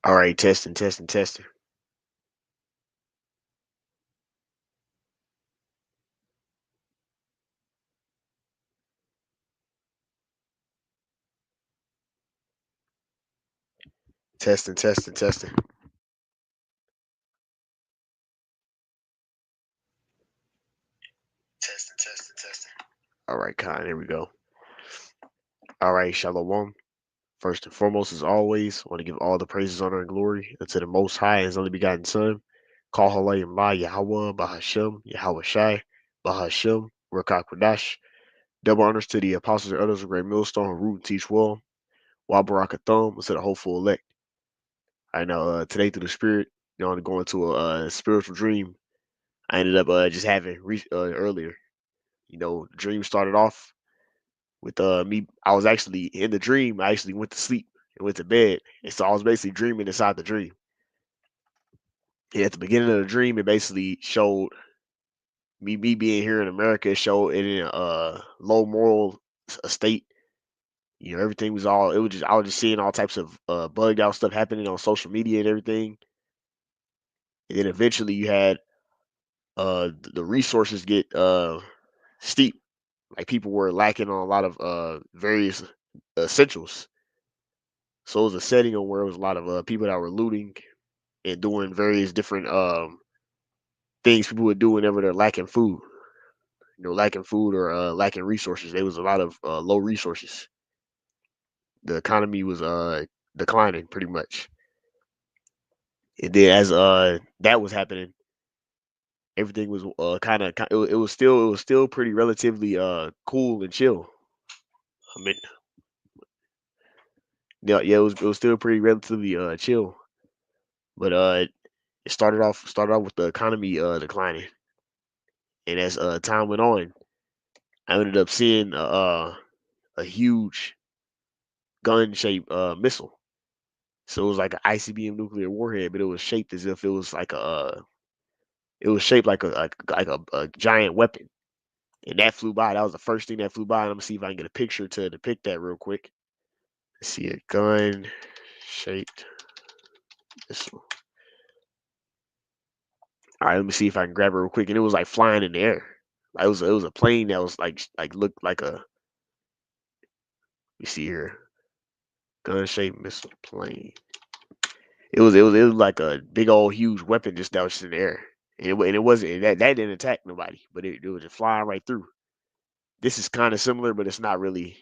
All right, testing, testing, testing, testing, testing, testing. Testing, testing, testing. All right, Khan, here we go. All right, Shalom. First and foremost, as always, I want to give all the praises, honor, and glory unto the Most High and His only begotten Son. Call Halayim La Yahweh, Bahashem, Yahweh Shai, Bahashem, Rakak Kwadash. Double honors to the apostles and others of Great Millstone who root and teach well. Wa Barakathum, to the hopeful elect. I know today through the Spirit, I'm going to a spiritual dream I ended up just having earlier. The dream started off with me. I was actually in the dream. I actually went to sleep and went to bed, and so I was basically dreaming inside the dream. And at the beginning of the dream, it basically showed me being here in America. It showed it in a low moral state. Everything was all. It was just I was just seeing all types of bugged out stuff happening on social media and everything. And then eventually you had the resources get steep. Like people were lacking on a lot of various essentials. So it was a setting on where it was a lot of people that were looting and doing various different things people would do whenever they're lacking food. Lacking food or lacking resources. There was a lot of low resources. The economy was declining pretty much. And then as that was happening, everything was kind of it was still pretty relatively cool and chill. I mean, yeah, it was still pretty relatively chill. But it started off with the economy declining, and as time went on, I ended up seeing a huge gun-shaped missile. So it was like an ICBM nuclear warhead, but it was shaped as if it was like it was shaped like a giant weapon, and that flew by. That was the first thing that flew by. And I'm gonna see if I can get a picture to depict that real quick. Let's see a gun-shaped missile. All right, let me see if I can grab it real quick. And it was like flying in the air. Like it was a plane that was like looked like a. You see here, gun-shaped missile plane. It was like a big old huge weapon just that was just in the air, and it wasn't that didn't attack nobody, but it was just flying right through. This is kind of similar, but it's not really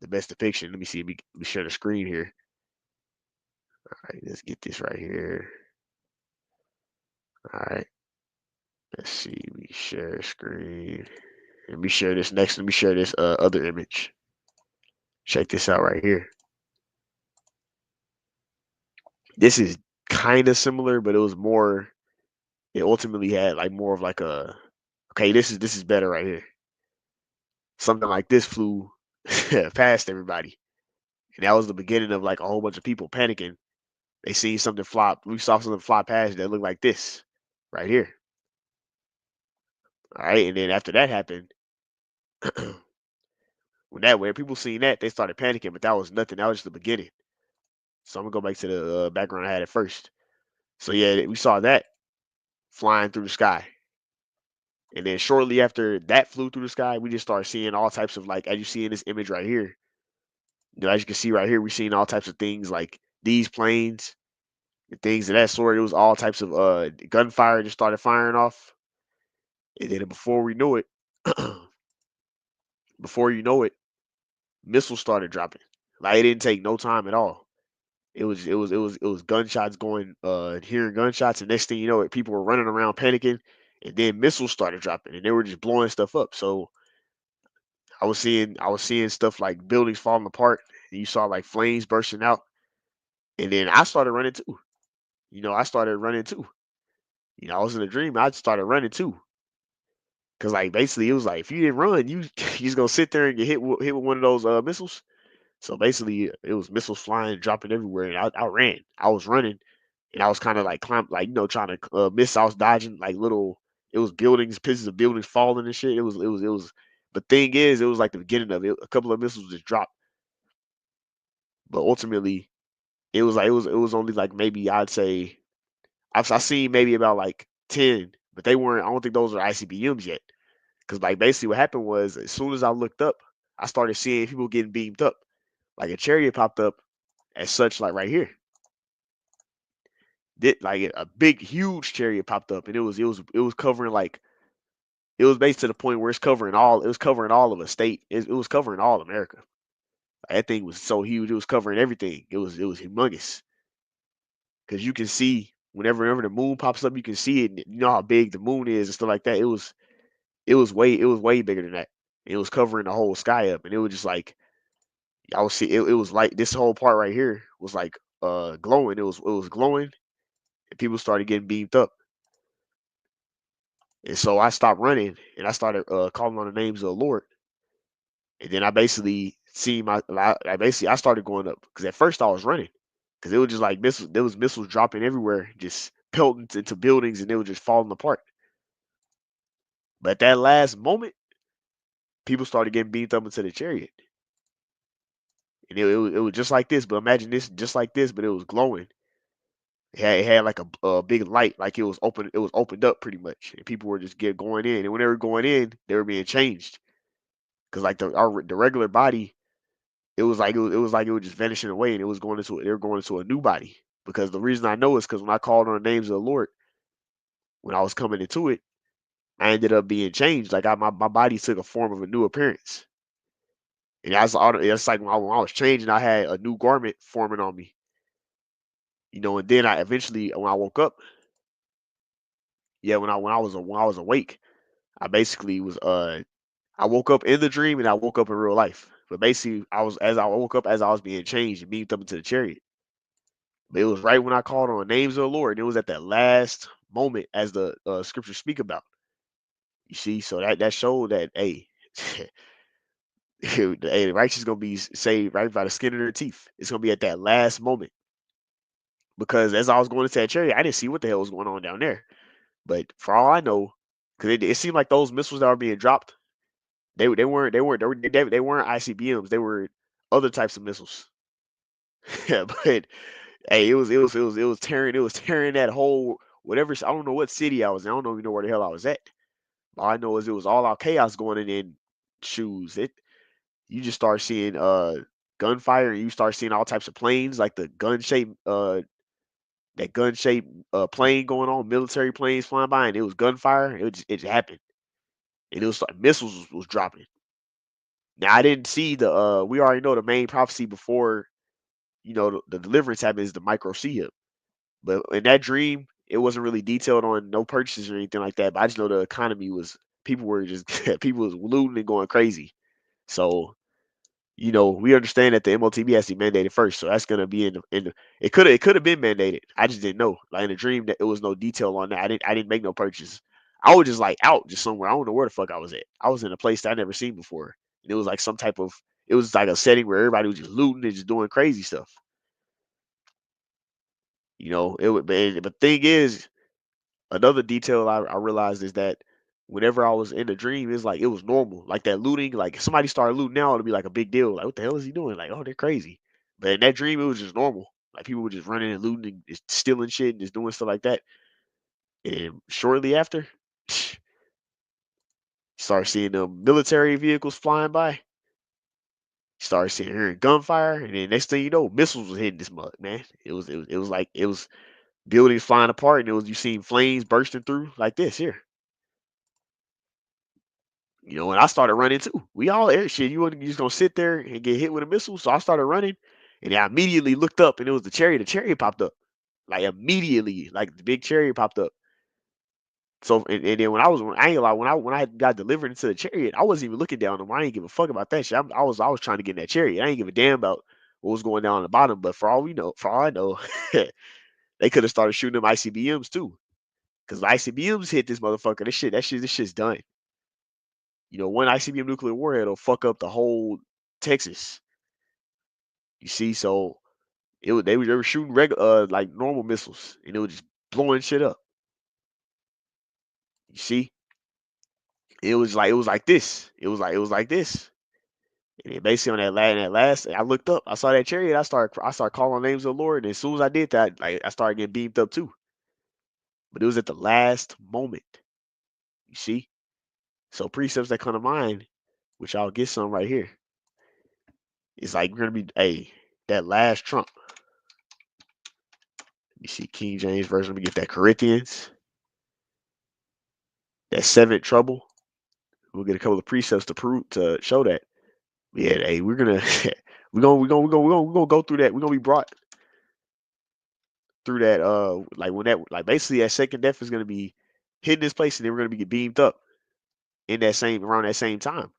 the best depiction. Let me see. Let me share the screen here. All right, let's get this right here. All right, let's see. We share screen. Let me share this next. Let me share this other image. Check this out right here. This is kind of similar, but it was more. It ultimately had like more of like a. Okay, this is better right here. Something like this flew past everybody, and that was the beginning of like a whole bunch of people panicking. They seen something fly. We saw something fly past that looked like this right here. All right, and then after that happened, when people seen that, they started panicking. But that was nothing. That was just the beginning. So I'm gonna go back to the background I had at first. So yeah, we saw that flying through the sky, and then shortly after that flew through the sky, we just started seeing all types of like as you see in this image right here. As you can see right here, we're seeing all types of things like these planes and things of that sort. It was all types of gunfire just started firing off, and then before we knew it, before you know it, missiles started dropping. Like it didn't take no time at all. It was gunshots going, hearing gunshots, and next thing you know, it people were running around panicking, and then missiles started dropping, and they were just blowing stuff up. So I was seeing stuff like buildings falling apart. And you saw like flames bursting out, and then I started running too. I started running too. I was in a dream. I started running too. Cause like basically it was like if you didn't run, you you just gonna sit there and get hit with one of those missiles. So basically it was missiles flying, dropping everywhere, and I ran. I was running, and I was kind of like like trying to miss. I was dodging like little. It was buildings, pieces of buildings falling and shit. It was. But thing is, it was like the beginning of it. A couple of missiles just dropped, but ultimately it was only like maybe I'd say I seen maybe about like 10, but they weren't. I don't think those are ICBMs yet. Because like basically what happened was as soon as I looked up, I started seeing people getting beamed up. Like a chariot popped up as such, like right here. Did like a big, huge chariot popped up, and it was covering like it was based to the point where it was covering all of a state. It was covering all America. Like, that thing was so huge. It was covering everything. It was humongous because you can see whenever the moon pops up, you can see it. And you know how big the moon is and stuff like that. It was way bigger than that. It was covering the whole sky up, and it was just like I was see. It was like this whole part right here was like glowing. It was glowing, and people started getting beamed up. And so I stopped running and I started calling on the names of the Lord. And then I basically see I started going up because at first I was running because it was just like missiles. There was missiles dropping everywhere, just pelting into buildings, and they were just falling apart. But at that last moment, people started getting beamed up into the chariot, and it was just like this. But imagine this, just like this, but it was glowing. It had like a big light, like it was open. It was opened up pretty much, and people were just get going in. And when they were going in, they were being changed because like the regular body, it was just vanishing away, and they were going into a new body. Because the reason I know is because when I called on the names of the Lord, when I was coming into it, I ended up being changed. Like my body took a form of a new appearance, and it's like when I was changing, I had a new garment forming on me, And then I eventually, when I woke up, yeah, when I was awake, I basically I woke up in the dream and I woke up in real life. But basically, I woke up as I was being changed and beamed up into the chariot. But it was right when I called on the names of the Lord, and it was at that last moment, as the scriptures speak about. You see, so that showed that hey, the righteous gonna be saved right by the skin of their teeth. It's gonna be at that last moment because as I was going into that chariot, I didn't see what the hell was going on down there. But for all I know, because it seemed like those missiles that were being dropped, they weren't ICBMs. They were other types of missiles. Yeah, but hey, it was tearing that whole whatever. I don't know what city I was in. I don't even know where the hell I was at. All I know is it was all out chaos going in shoes. You just start seeing gunfire, and you start seeing all types of planes, like the gun shape plane going on, military planes flying by, and it was gunfire. It just happened, and it was like missiles was dropping. Now I didn't see we already know the main prophecy before the deliverance happened is the micro C. But in that dream, it wasn't really detailed on no purchases or anything like that. But I just know the economy was people were just people was looting and going crazy. So we understand that the MOTB has to be mandated first. So that's gonna be it could have been mandated. I just didn't know. Like in the dream, that it was no detail on that. I didn't make no purchase. I was just like out just somewhere. I don't know where the fuck I was at. I was in a place that I never seen before. And it was like some type of it was like a setting where everybody was just looting and just doing crazy stuff. It would. But thing is, another detail I realized is that whenever I was in the dream, it's like it was normal. Like that looting, like if somebody started looting now, it'd be like a big deal. Like, what the hell is he doing? Like, oh, they're crazy. But in that dream, it was just normal. Like people were just running and looting and just stealing shit and just doing stuff like that. And shortly after, you start seeing the military vehicles flying by. You start seeing hearing gunfire, and then next thing you know, missiles was hitting this mud, man. It was like it was buildings flying apart, and it was you seen flames bursting through like this here. And I started running too. We all shit. You wasn't just gonna sit there and get hit with a missile. So I started running, and I immediately looked up, and it was the chariot. The chariot popped up, like immediately, like the big chariot popped up. So and then I ain't gonna lie, when I got delivered into the chariot, I wasn't even looking down on them. I ain't give a fuck about that shit. I was trying to get in that chariot. I ain't give a damn about what was going down on the bottom. But for all I know, they could have started shooting them ICBMs too. Because the ICBMs hit this motherfucker. This shit's done. One ICBM nuclear warhead will fuck up the whole Texas. You see, so they were shooting regular like normal missiles, and it was just blowing shit up. You see, it was like this. It was like this, And then basically on that last, I looked up, I saw that chariot, I started calling names of the Lord, and as soon as I did that, like I started getting beamed up too. But it was at the last moment. You see? So precepts that come to mind, which I'll get some right here. It's like we're gonna be that last trump. You see King James version. Let me get that Corinthians. That seventh trouble. We'll get a couple of precepts to show that. Yeah, hey, we're gonna we're gonna go through that. We're gonna be brought through that like when that like basically that second death is gonna be hitting this place, and then we're gonna be get beamed up in that same around that same time.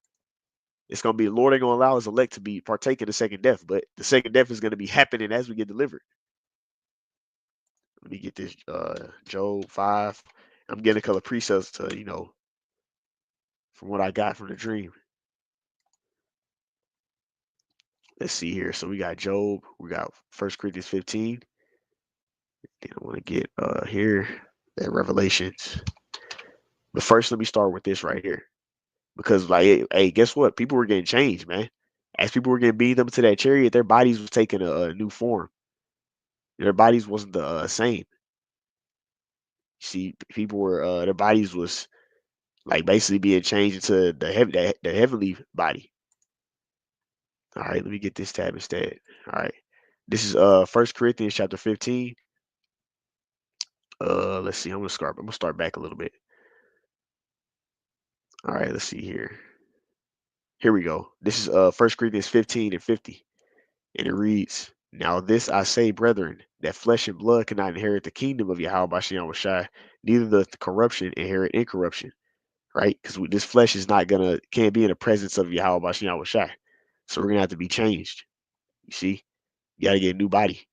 It's gonna be the Lord ain't gonna allow his elect to be partaking the second death, but the second death is gonna be happening as we get delivered. Let me get this Job 5. I'm getting a couple of precepts to, from what I got from the dream. Let's see here. So we got Job, we got 1 Corinthians 15. Then I want to get here that Revelations. But first, let me start with this right here. Because like, hey, guess what? People were getting changed, man. As people were getting beamed up to that chariot, their bodies was taking a new form. Their bodies wasn't the same. See, people were their bodies was like basically being changed into the heavenly body. All right, let me get this tab instead. All right. This is 1 Corinthians chapter 15. Let's see. I'm gonna start back a little bit. All right, let's see here. Here we go. This is 1 Corinthians 15 and 50. And it reads, "Now this I say, brethren, that flesh and blood cannot inherit the kingdom of Yahweh Bashem Shai, neither doth the corruption inherit incorruption." Right? Because this flesh is not gonna can't be in the presence of Yahweh Bashem Shai. So we're gonna have to be changed. You see? You gotta get a new body.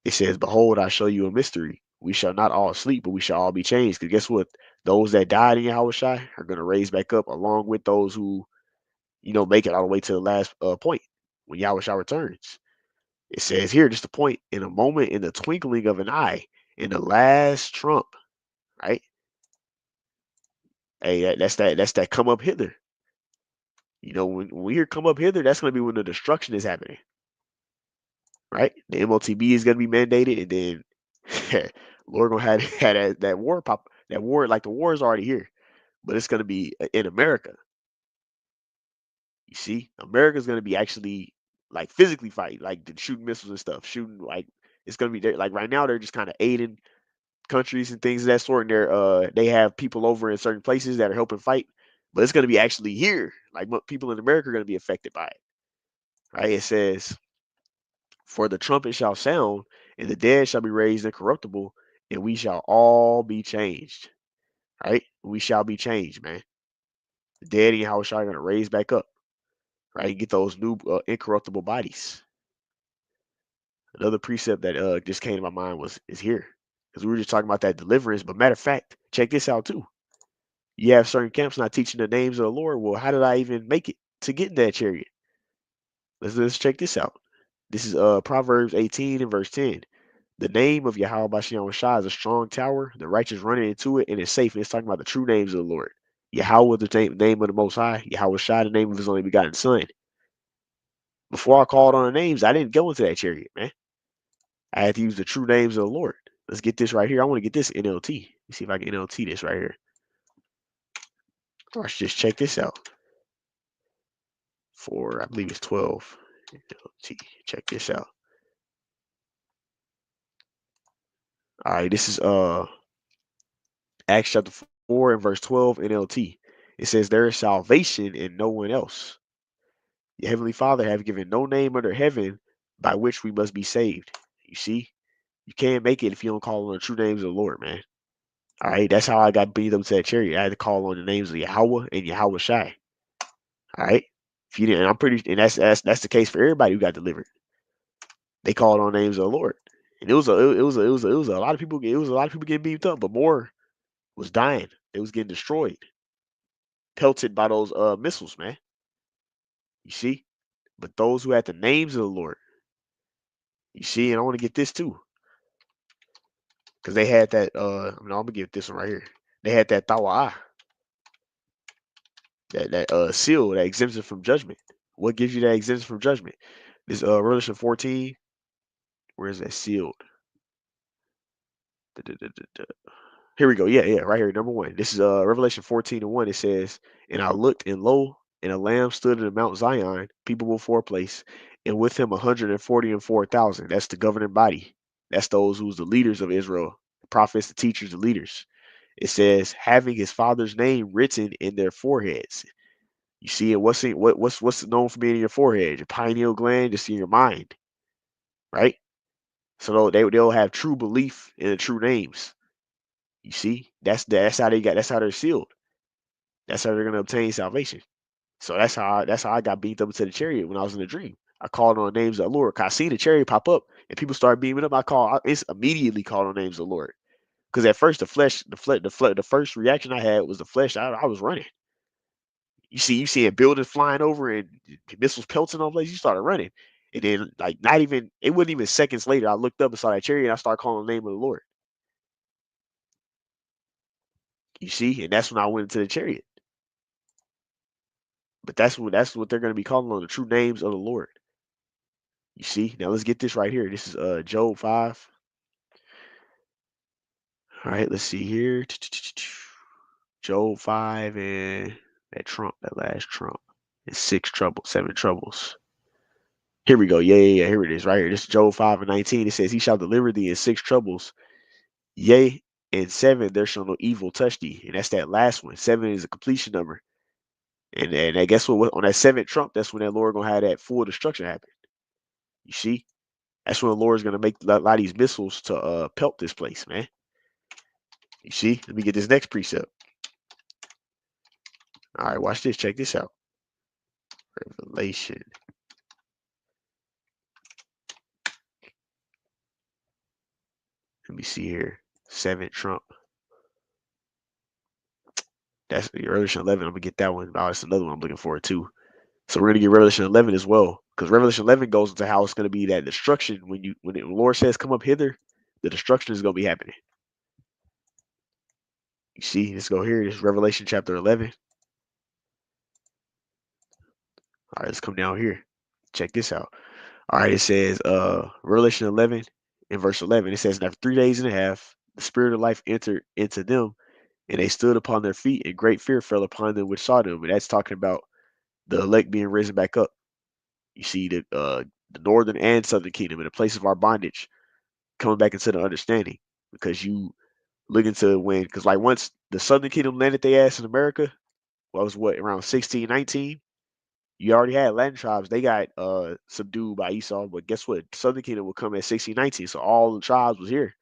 It says, "Behold, I show you a mystery. We shall not all sleep, but we shall all be changed." Because guess what? Those that died in Yahweh Shai are going to raise back up along with those who, make it all the way to the last point when Yahweh Shai returns. It says here, just a point, in a moment, in the twinkling of an eye, in the last trump, right? Hey, that's that come up hither. When we hear come up hither, that's going to be when the destruction is happening, right? The MOTB is going to be mandated, and then Lord gonna have that war pop that war like the war is already here, but it's gonna be in America. You see, America's gonna be actually like physically fighting, like shooting missiles and stuff, shooting like it's gonna be there. Like right now, they're just kind of aiding countries and things of that sort, and they have people over in certain places that are helping fight, but it's gonna be actually here. Like people in America are gonna be affected by it, right? It says, "For the trumpet shall sound, and the dead shall be raised incorruptible, and we shall all be changed." Right? We shall be changed, man. The dead in Yahweh Shai are going to raise back up, right? Get those new incorruptible bodies. Another precept that just came to my mind is here. Because we were just talking about that deliverance. But matter of fact, check this out too. You have certain camps not teaching the names of the Lord. Well, how did I even make it to get in that chariot? Let's check this out. This is Proverbs 18 and verse 10. The name of Yahweh Bashem Shai is a strong tower. The righteous running into it and it's safe. And it's talking about the true names of the Lord. Yahweh, the name of the Most High. Yahweh Shai, the name of His only begotten Son. Before I called on the names, I didn't go into that chariot, man. I had to use the true names of the Lord. Let's get this right here. I want to get this NLT. Let me see if I can NLT this right here. Let's just check this out. I believe it's 12. NLT. Check this out. All right, this is Acts chapter 4 and verse 12 NLT. It says, "There is salvation in no one else. Your heavenly Father have given no name under heaven by which we must be saved." You see, you can't make it if you don't call on the true names of the Lord, man. All right, that's how I got beat up to that chariot. I had to call on the names of Yahweh and Yahweh Shai. All right, if you didn't, I'm pretty, and that's the case for everybody who got delivered. They called on names of the Lord, and it was a lot of people. It was a lot of people getting beat up, but more was dying. It was getting destroyed, pelted by those missiles, man. You see, but those who had the names of the Lord, you see, and I want to get this too, because they had that. I'm gonna get this one right here. They had that tawa'ah. that seal, that exemption from judgment. What gives you that exemption from judgment? This Revelation 14. Where is that sealed? Here we go. Yeah, yeah, right here, number one. This is Revelation 14:1. It says, "And I looked, and lo, and a lamb stood in Mount Zion, people before a place, and with him 144,000." That's the governing body. That's those who's the leaders of Israel, the prophets, the teachers, the leaders. It says, having his father's name written in their foreheads. You see it. What's known for being in your forehead? Your pineal gland, just in your mind, right? So they'll have true belief in the true names. You see, that's how they got. That's how they're sealed. That's how they're gonna obtain salvation. So that's how I got beamed up into the chariot when I was in the dream. I called on names of the Lord. 'Cause I seen the chariot pop up and people started beaming up. I immediately called on names of the Lord. Because at first the first reaction I had was the flesh. I was running. You see buildings flying over and missiles pelting on place. You started running, and then like not even it wasn't even seconds later. I looked up and saw that chariot. And I started calling the name of the Lord. You see, and that's when I went into the chariot. But that's what they're going to be calling on the true names of the Lord. You see, now let's get this right here. This is Job 5. All right, let's see here. Job 5 and that trump, that last trump. It's six troubles, seven troubles. Here we go. Yeah, yeah, yeah. Here it is, right here. This is Job 5:19. It says, "He shall deliver thee in six troubles. Yea, in seven there shall no evil touch thee." And that's that last one. Seven is a completion number. And I guess on that seventh trump, that's when that Lord gonna have that full destruction happen. You see? That's when the Lord's gonna make a lot of these missiles to pelt this place, man. You see? Let me get this next precept. All right, watch this. Check this out. Revelation. Let me see here. Seventh trump. That's Revelation 11. I'm gonna get that one. Oh, that's another one I'm looking forward to. So we're gonna get Revelation 11 as well, because Revelation 11 goes into how it's gonna be that destruction when the Lord says, "Come up hither," the destruction is gonna be happening. You see, let's go here. This is Revelation chapter 11. All right, let's come down here. Check this out. All right, it says, Revelation 11 in verse 11. It says, "And after 3 days and a half, the spirit of life entered into them, and they stood upon their feet, and great fear fell upon them which saw them." And that's talking about the elect being risen back up. You see the northern and southern kingdom in the place of our bondage coming back into the understanding, because you look into when, because like once the southern kingdom landed their ass in America, well, was what, around 1619. You already had Latin tribes. They got subdued by Esau, but guess what? Southern Kingdom will come at 1619. So all the tribes was here.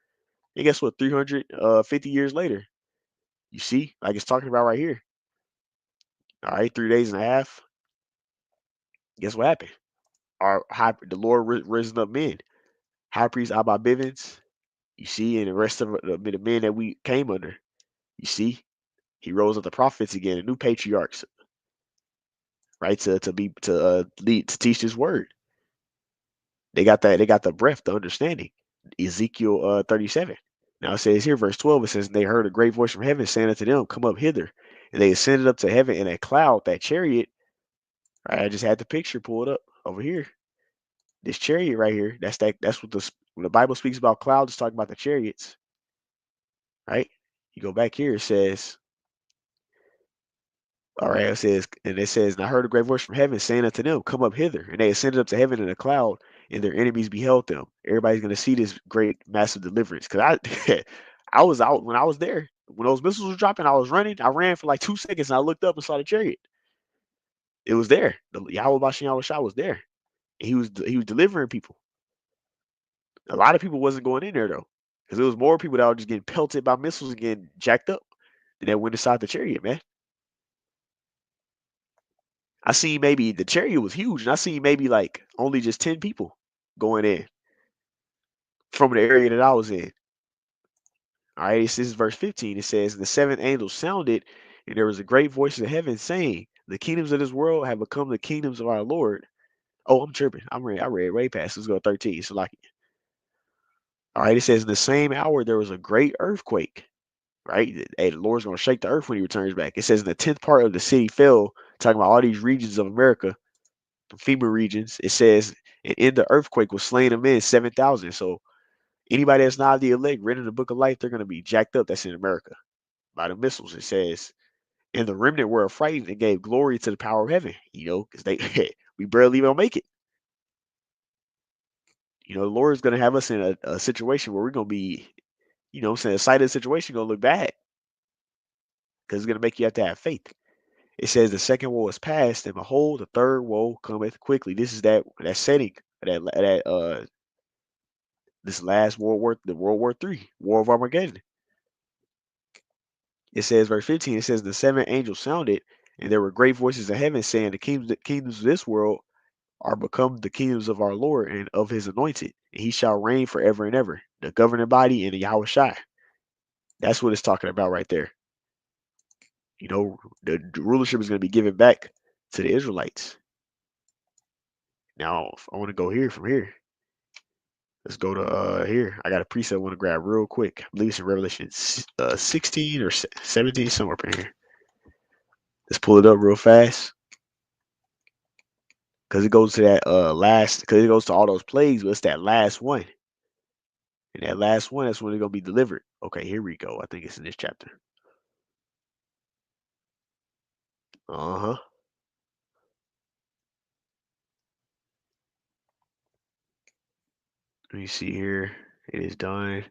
And guess what? 350 years later, you see, like it's talking about right here. All right, 3 days and a half. Guess what happened? The Lord risen up men. High priest Abba Bivens, you see, and the rest of the men that we came under. You see, he rose up the prophets again, the new patriarchs, right? To lead to teach his word. They got the breath, the understanding. Ezekiel 37. Now it says here, verse 12, it says, "And they heard a great voice from heaven saying unto them, Come up hither. And they ascended up to heaven in a cloud, that chariot." Right, I just had the picture pulled up over here. This chariot right here, that's what when the Bible speaks about clouds, it's talking about the chariots, right? You go back here, it says, all right, it says, "And I heard a great voice from heaven saying unto them, Come up hither. And they ascended up to heaven in a cloud, and their enemies beheld them." Everybody's gonna see this great massive deliverance. Cause I I was out when I was there. When those missiles were dropping, I was running. I ran for like 2 seconds and I looked up and saw the chariot. It was there. The Yahweh Bashem Yahweh Shah was there. And he was delivering people. A lot of people wasn't going in there though. Because there was more people that were just getting pelted by missiles and getting jacked up than that went inside the chariot, man. I seen maybe the chariot was huge, and I seen maybe like only just 10 people going in from the area that I was in. All right, this is verse 15. It says, "And the seventh angel sounded, and there was a great voice in heaven saying, The kingdoms of this world have become the kingdoms of our Lord." Oh, I'm tripping. I read way past. Let's go to 13. So like, all right, it says, "In the same hour there was a great earthquake." right? Hey, the Lord's gonna shake the earth when he returns back. It says in the 10th part of the city fell, talking about all these regions of America, the FEMA regions. It says, and in the earthquake was slain of men 7,000. So anybody that's not the elect, written in the book of life, they're gonna be jacked up. That's in America by the missiles. It says, and the remnant were afraid and gave glory to the power of heaven. Because they we barely even make it. The Lord's gonna have us in a situation where we're gonna be, I'm saying, a sight of the situation gonna look bad because it's gonna make you have to have faith. It says the second woe is past, and behold, the third woe cometh quickly. This is that setting that this last the World War III, War of Armageddon. It says verse 15. It says the seventh angel sounded, and there were great voices in heaven saying, the kingdoms of this world are become the kingdoms of our Lord and of His anointed, and He shall reign forever and ever. The governing body and the Yahweh Shai. That's what it's talking about right there. The rulership is going to be given back to the Israelites. Now, if I want to go here from here. Let's go to here. I got a preset I want to grab real quick. I believe it's in Revelation 16 or 17, somewhere up in here. Let's pull it up real fast because it goes to that last. Because it goes to all those plagues, but it's that last one. And that last one, that's when they're gonna be delivered. Okay, here we go. I think it's in this chapter. Uh huh. Let me see here. It is done.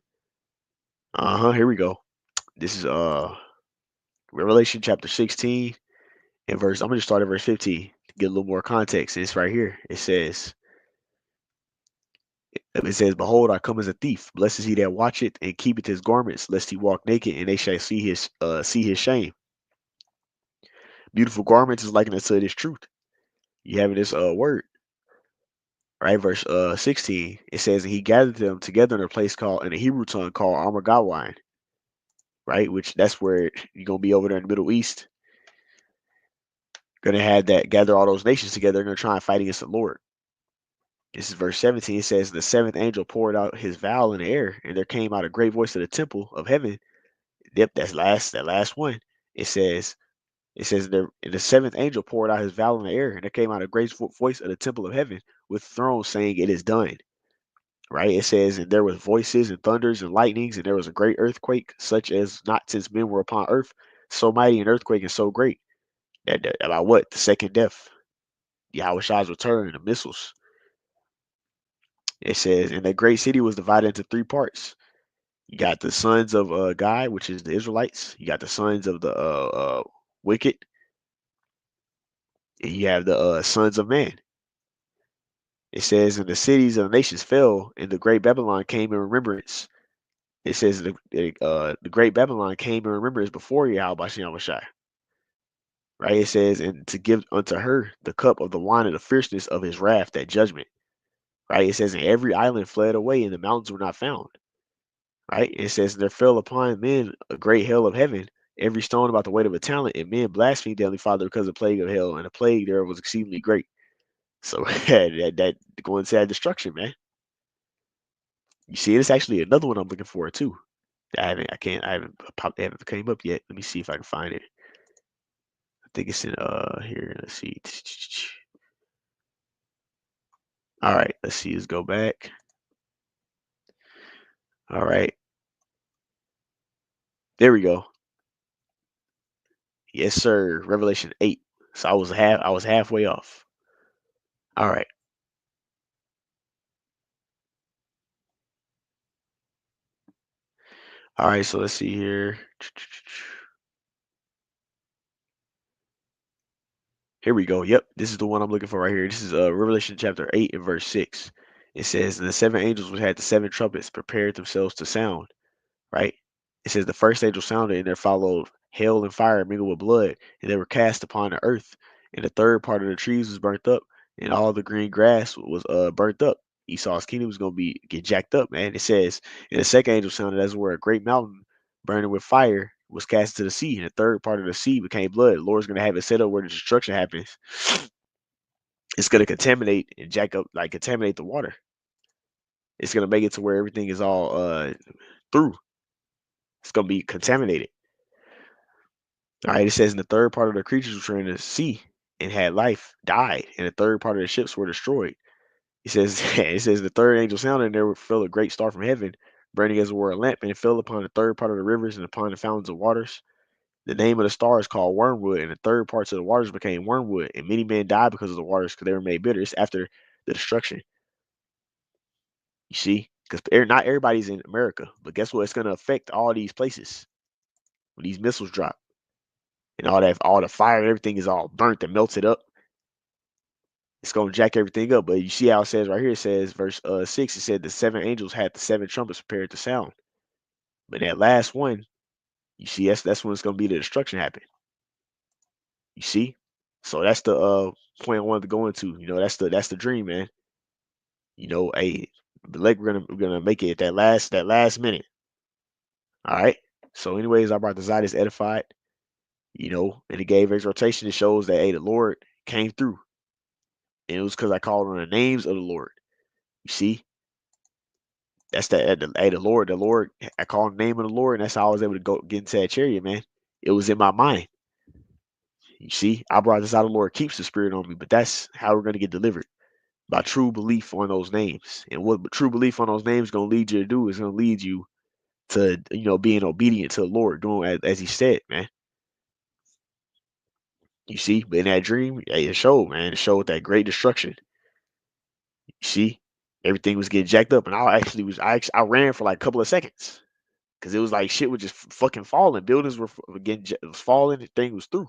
Uh huh. Here we go. This is Revelation chapter 16 and verse. I'm gonna just start at verse 15 to get a little more context. And it's right here. It says, "Behold, I come as a thief. Blessed is he that watcheth and keepeth his garments, lest he walk naked, and they shall see his shame." Beautiful garments is likened unto this truth. You have this word, right? Verse 16. It says, "And he gathered them together in a place called in the Hebrew tongue called Armageddon," right? Which that's where you're gonna be over there in the Middle East. Gonna have that gather all those nations together. They're gonna try and fight against the Lord. This is verse 17. It says, "The seventh angel poured out his vial in the air, and there came out a great voice of the temple of heaven." Yep, that last one. It says, and the seventh angel poured out his vial in the air, and there came out a great voice of the temple of heaven with thrones saying, "It is done." Right? It says, and there was voices and thunders and lightnings, and there was a great earthquake, such as not since men were upon earth, so mighty an earthquake and so great. That about what? The second death. Yahweh Shai's return, the missiles. It says, and that great city was divided into three parts. You got the sons of God, which is the Israelites. You got the sons of the wicked, and you have the sons of man. It says, and the cities of the nations fell, and the great Babylon came in remembrance. It says the great Babylon came in remembrance before Yahweh Shai. Right? It says, and to give unto her the cup of the wine of the fierceness of his wrath, that judgment. Right? It says, and every island fled away, and the mountains were not found. Right? It says, there fell upon men a great hail of heaven, every stone about the weight of a talent, and men blasphemed the Heavenly Father because of the plague of hell, and the plague there was exceedingly great. So that going to that destruction, man. You see, it's actually another one I'm looking for too. I haven't came up yet. Let me see if I can find it. I think it's in here. Let's see. All right, let's see. Let's go back. All right, there we go. Yes, sir. Revelation 8. So I was halfway off. All right. All right, so let's see here. Here we go. Yep, this is the one I'm looking for right here. This is Revelation chapter 8 and verse 6. It says, and the seven angels which had the seven trumpets prepared themselves to sound. Right? It says the first angel sounded, and there followed hail and fire mingled with blood, and they were cast upon the earth. And the third part of the trees was burnt up, and all the green grass was burnt up. Esau's kingdom was gonna get jacked up, man. It says, and the second angel sounded as where a great mountain burning with fire was cast to the sea, and the third part of the sea became blood. The Lord's gonna have it set up where the destruction happens. It's gonna contaminate and jack up, like contaminate the water. It's gonna make it to where everything is all through. It's gonna be contaminated. All right, it says in the third part of the creatures which were in the sea and had life died, and the third part of the ships were destroyed. It says it says the third angel sounded, and there fell a great star from heaven, burning as it were a lamp, and it fell upon the third part of the rivers and upon the fountains of waters. The name of the star is called wormwood, and the third parts of the waters became wormwood, and many men died because of the waters, because they were made bitter. It's after the destruction. You see, because not everybody's in America, but guess what? It's going to affect all these places when these missiles drop and all that, all the fire, everything is all burnt and melted up. It's going to jack everything up. But you see how it says right here, it says verse 6, it said the seven angels had the seven trumpets prepared to sound. But that last one, you see, that's when it's going to be the destruction happen. You see? So that's the point I wanted to go into. You know, that's the dream, man. You know, hey, but like we're gonna make it at that last minute. All right. So, anyways, I brought the Zidus edified, you know, and it gave exhortation. It shows that hey, the Lord came through. And it was because I called on the names of the Lord. You see? That's hey, the Lord, I called the name of the Lord, and that's how I was able to go get into that chariot, man. It was in my mind. You see, I brought this out. The Lord keeps the spirit on me, but that's how we're gonna get delivered. By true belief on those names. And what true belief on those names is going to lead you to do is going to lead you to, you know, being obedient to the Lord, doing as He said, man. You see, but in that dream, hey, it showed, man. It showed that great destruction. You see, everything was getting jacked up, and I ran for like a couple of seconds because it was like shit was just fucking falling. Buildings were getting was falling. The thing was through.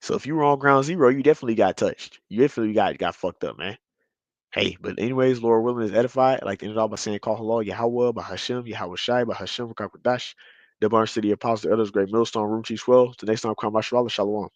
So if you were on ground zero, you definitely got touched. You definitely got fucked up, man. Hey, but anyways, Lord willing is edified. I like to end it all by saying, Call halal, Yahweh, by Hashem, Yahweh Shai, by Hashem, Rakakwadash, the Barn City Apostle, the others, Great Millstone, Room Chief 12. The next time, come, Shalom.